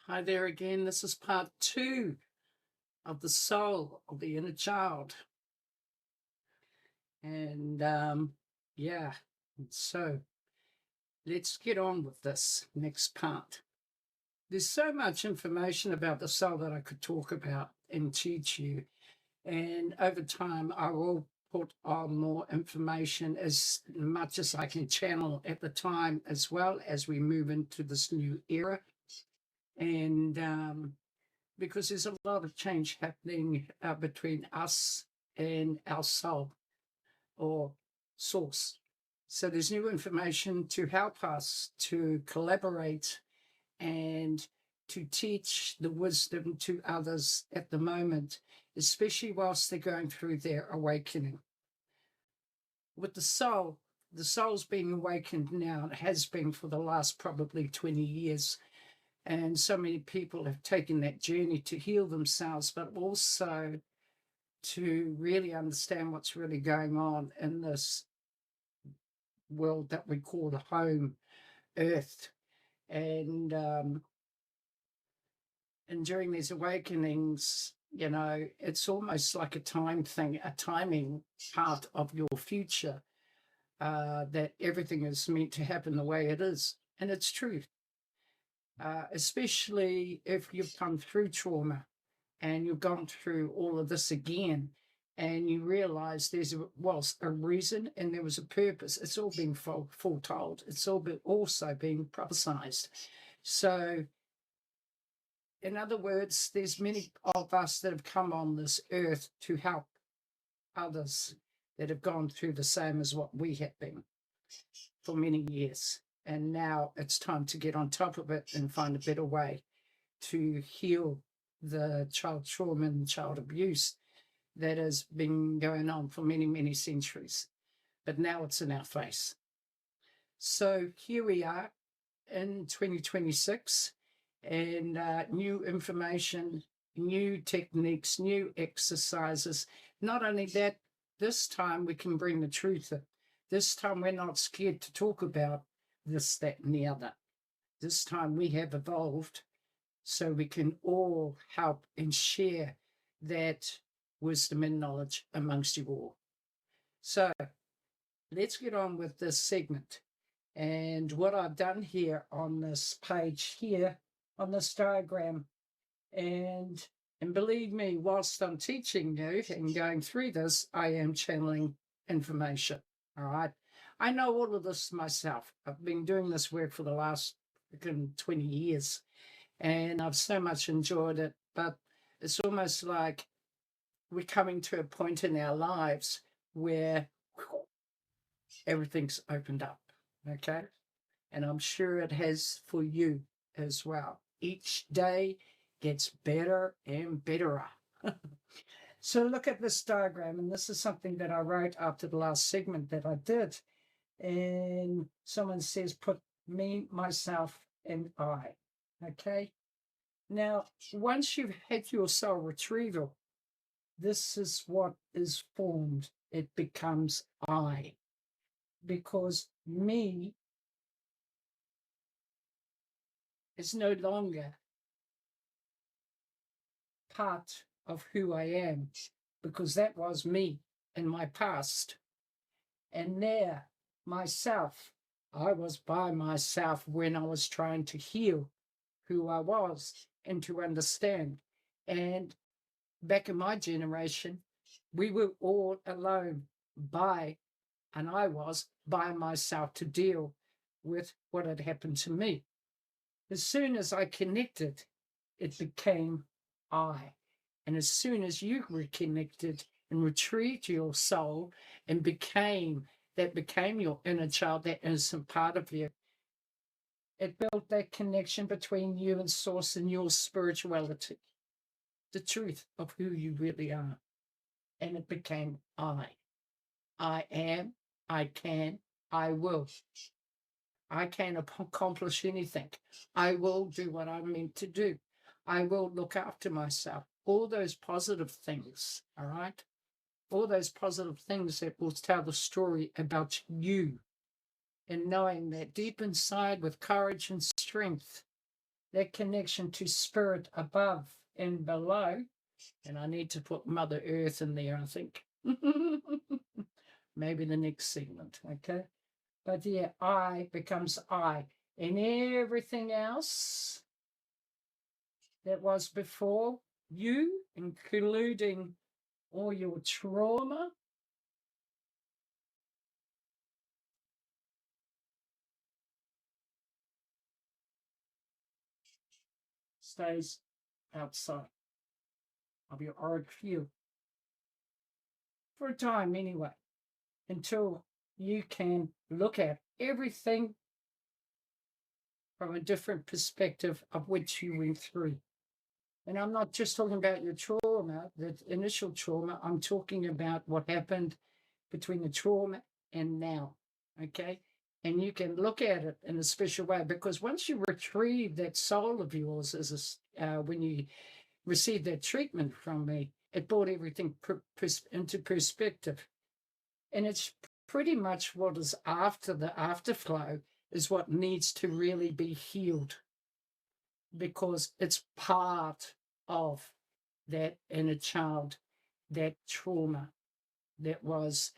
Hi there again. This is part 2 of the soul of the inner child. And yeah, so let's get on with this next part. There's so much information about the soul that I could talk about and teach you. And over time, I will put on more information as much as I can channel at the time, as well as we move into this new era. And because there's a lot of change happening between us and our soul or source. So there's new information to help us to collaborate and to teach the wisdom to others at the moment, especially whilst they're going through their awakening. With the soul's being awakened now. It has been for the last probably 20 years. And so many people have taken that journey to heal themselves, but also to really understand what's really going on in this world that we call the home, Earth. And during these awakenings, it's almost like a time thing, a timing part of your future, that everything is meant to happen the way it is. And it's true. Especially if you've come through trauma and you've gone through all of this again and you realize was a reason and there was a purpose. It's all been foretold. It's all also being prophesized. So, in other words, there's many of us that have come on this earth to help others that have gone through the same as what we have been for many years. And now it's time to get on top of it and find a better way to heal the child trauma and child abuse that has been going on for many, many centuries. But now it's in our face. So here we are in 2026, and new information, new techniques, new exercises. Not only that, this time we can bring the truth in. This time we're not scared to talk about this, that, and the other. This time we have evolved so we can all help and share that wisdom and knowledge amongst you all. So let's get on with this segment. And what I've done here on this page here, on this diagram, and believe me, whilst I'm teaching you and going through this, I am channeling information. All right. I know all of this myself. I've been doing this work for the last 20 years, and I've so much enjoyed it. But it's almost like we're coming to a point in our lives where everything's opened up. Okay. And I'm sure it has for you as well. Each day gets better and betterer. So look at this diagram, and this is something that I wrote after the last segment that I did. And someone says, put me, myself, and I. Okay. Now, once you've had your soul retrieval, this is what is formed. It becomes I. Because me is no longer part of who I am, because that was me in my past. And there, myself, I was by myself when I was trying to heal who I was and to understand. And back in my generation, we were all alone and I was by myself to deal with what had happened to me. As soon as I connected, it became I. And as soon as you reconnected and retrieved your soul and became your inner child, that innocent part of you, it built that connection between you and source and your spirituality, the truth of who you really are. And it became I. I am, I can, I will. I can accomplish anything. I will do what I'm meant to do. I will look after myself. All those positive things, all right? All those positive things that will tell the story about you, and knowing that deep inside with courage and strength, that connection to spirit above and below. And I need to put Mother Earth in there, I think. Maybe the next segment, okay? But yeah, I becomes I. And everything else that was before you, including all your trauma, stays outside of your auric field for a time anyway, until you can look at everything from a different perspective of which you went through. And I'm not just talking about your trauma, the initial trauma, I'm talking about what happened between the trauma and now, okay? And you can look at it in a special way, because once you retrieve that soul of yours, when you received that treatment from me, it brought everything into perspective. And it's pretty much what is after the afterflow is what needs to really be healed, because it's part of that inner child, that trauma that was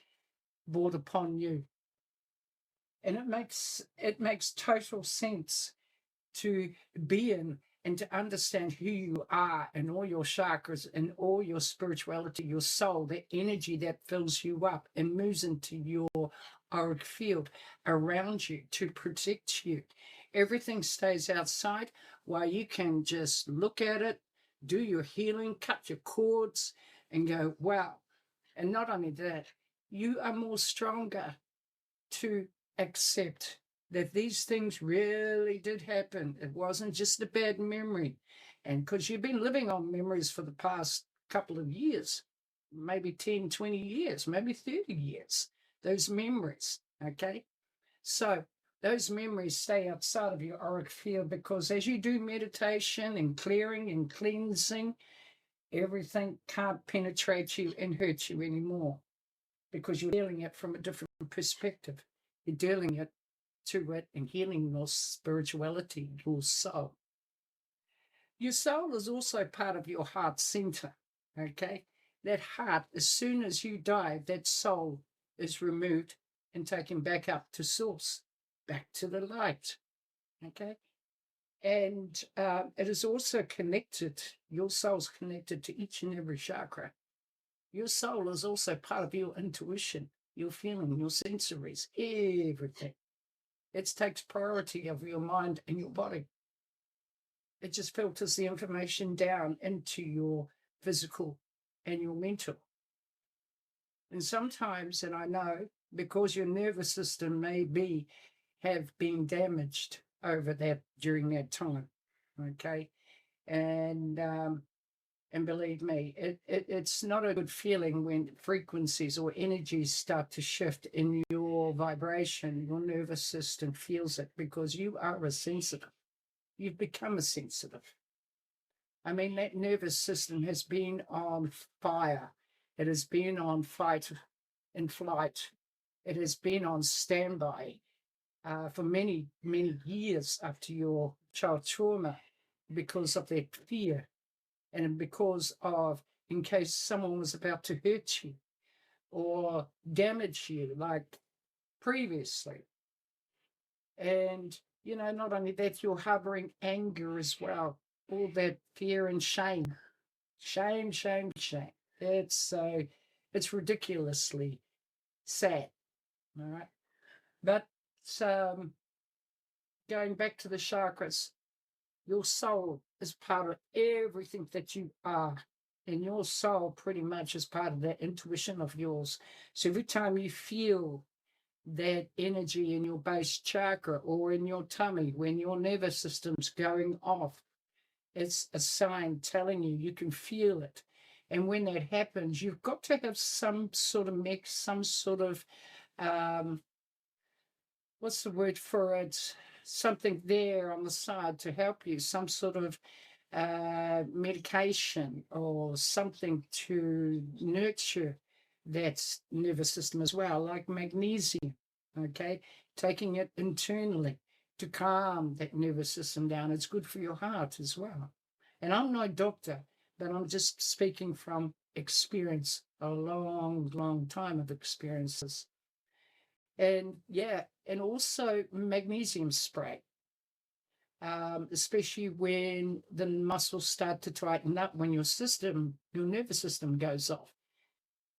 brought upon you. And it makes total sense to be in and to understand who you are and all your chakras and all your spirituality, your soul, the energy that fills you up and moves into your auric field around you to protect you. Everything stays outside while you can just look at it, do your healing, cut your cords, and go, wow. And not only that, you are more stronger to accept that these things really did happen. It wasn't just a bad memory. And because you've been living on memories for the past couple of years, maybe 10, 20 years, maybe 30 years, those memories, okay? So those memories stay outside of your auric field, because as you do meditation and clearing and cleansing, everything can't penetrate you and hurt you anymore, because you're dealing it from a different perspective. You're dealing it to it and healing your spirituality, your soul. Your soul is also part of your heart center, okay? That heart, as soon as you die, that soul is removed and taken back up to source, back to the light, okay? And it is also connected, your soul's connected to each and every chakra. Your soul is also part of your intuition, your feeling, your sensories, everything. It takes priority of your mind and your body. It just filters the information down into your physical and your mental. And sometimes, and I know, because your nervous system may have been damaged over that during that time, okay? And believe me, it's not a good feeling when frequencies or energies start to shift in your vibration. Your nervous system feels it, because you are a sensitive. You've become a sensitive. I mean, that nervous system has been on fire. It has been on fight and flight. It has been on standby for many, many years after your child trauma, because of that fear, and because of, in case someone was about to hurt you or damage you like previously. And, not only that, you're harboring anger as well, all that fear and shame. Shame, shame, shame. It's ridiculously sad. All right. But going back to the chakras, your soul is part of everything that you are. And your soul pretty much is part of that intuition of yours. So every time you feel that energy in your base chakra or in your tummy, when your nervous system's going off, it's a sign telling you can feel it. And when that happens, you've got to have some sort of mix, some sort of, what's the word for it? Something there on the side to help you, some sort of medication or something to nurture that nervous system as well, like magnesium, okay? Taking it internally to calm that nervous system down. It's good for your heart as well. And I'm no doctor, but I'm just speaking from experience, a long, long time of experiences. And yeah, and also magnesium spray, especially when the muscles start to tighten up, when your nervous system goes off.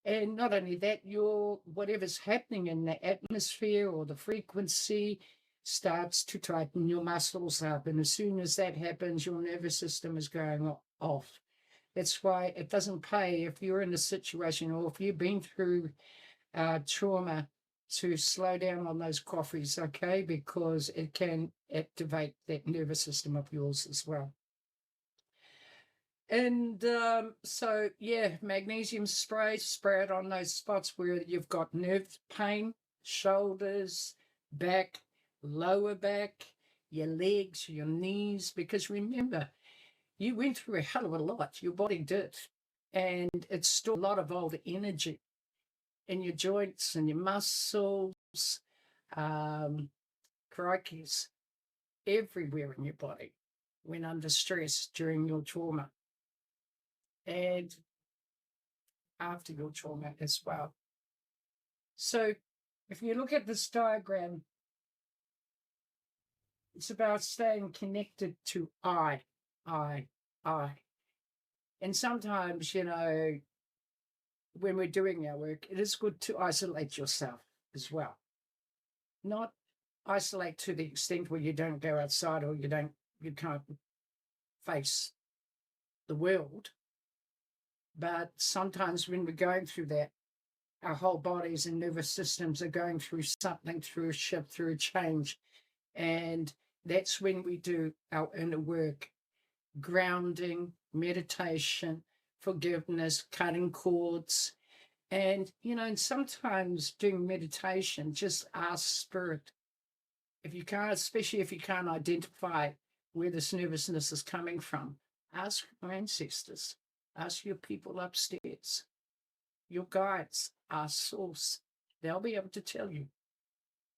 And not only that, your whatever's happening in the atmosphere or the frequency starts to tighten your muscles up. And as soon as that happens, your nervous system is going off. That's why it doesn't pay if you're in a situation or if you've been through trauma to slow down on those coffees, okay? Because it can activate that nervous system of yours as well. And so, yeah, magnesium spray it on those spots where you've got nerve pain, shoulders, back, lower back, your legs, your knees, because remember, you went through a hell of a lot, your body did, and it's still a lot of old energy in your joints and your muscles, crikeys, everywhere in your body when under stress during your trauma and after your trauma as well. So if you look at this diagram, it's about staying connected to I. And sometimes, when we're doing our work, it is good to isolate yourself as well. Not isolate to the extent where you don't go outside or you can't face the world. But sometimes when we're going through that, our whole bodies and nervous systems are going through something, through a shift, through a change. And that's when we do our inner work, grounding, meditation, forgiveness, cutting cords. And, and sometimes doing meditation, just ask spirit. If you can't, especially if you can't identify where this nervousness is coming from, ask your ancestors, ask your people upstairs, your guides, ask source. They'll be able to tell you.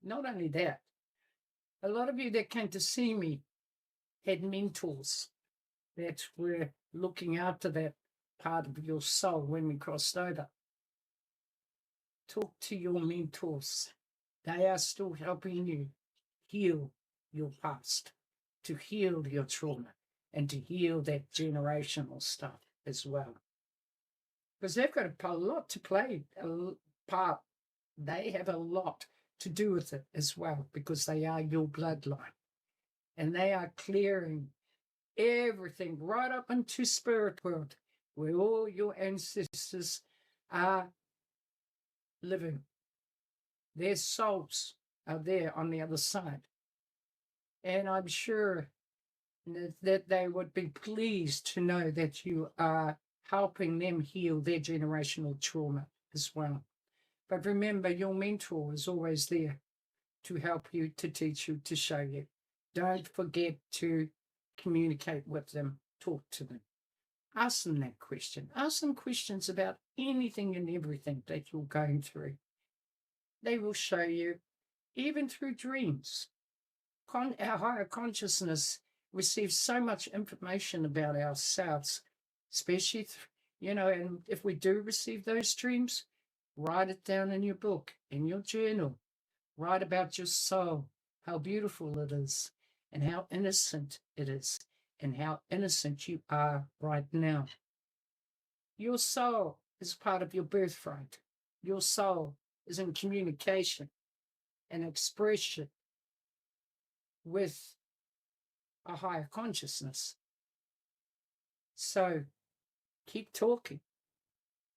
Not only that, a lot of you that came to see me had mentors that were looking after that part of your soul when we crossed over. Talk to your mentors. They are still helping you heal your past, to heal your trauma, and to heal that generational stuff as well. Because they've got a lot to play, a part. They have a lot to do with it as well, because they are your bloodline. And they are clearing everything right up into spirit world, where all your ancestors are living. Their souls are there on the other side. And I'm sure that they would be pleased to know that you are helping them heal their generational trauma as well. But remember, your mentor is always there to help you, to teach you, to show you. Don't forget to communicate with them, talk to them. Ask them that question. Ask them questions about anything and everything that you're going through. They will show you, even through dreams. Our higher consciousness receives so much information about ourselves, especially, and if we do receive those dreams, write it down in your book, in your journal. Write about your soul, how beautiful it is, and how innocent it is, and how innocent you are right now. Your soul is part of your birthright. Your soul is in communication and expression with a higher consciousness. So keep talking,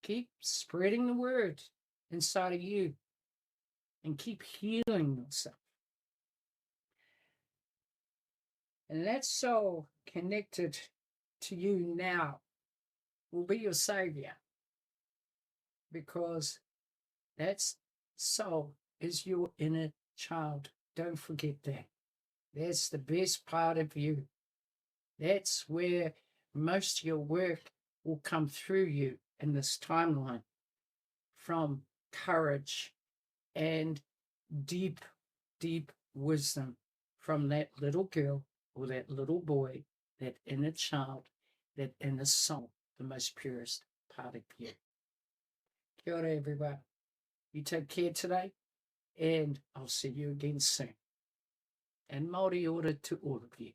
keep spreading the word inside of you, and keep healing yourself. And that soul connected to you now will be your savior, because that soul is your inner child. Don't forget that. That's the best part of you. That's where most of your work will come through you in this timeline, from courage and deep, deep wisdom from that little girl or that little boy, that inner child, that inner soul, the most purest part of you. Kia ora, everyone. You take care today, and I'll see you again soon. And Māori ora to all of you.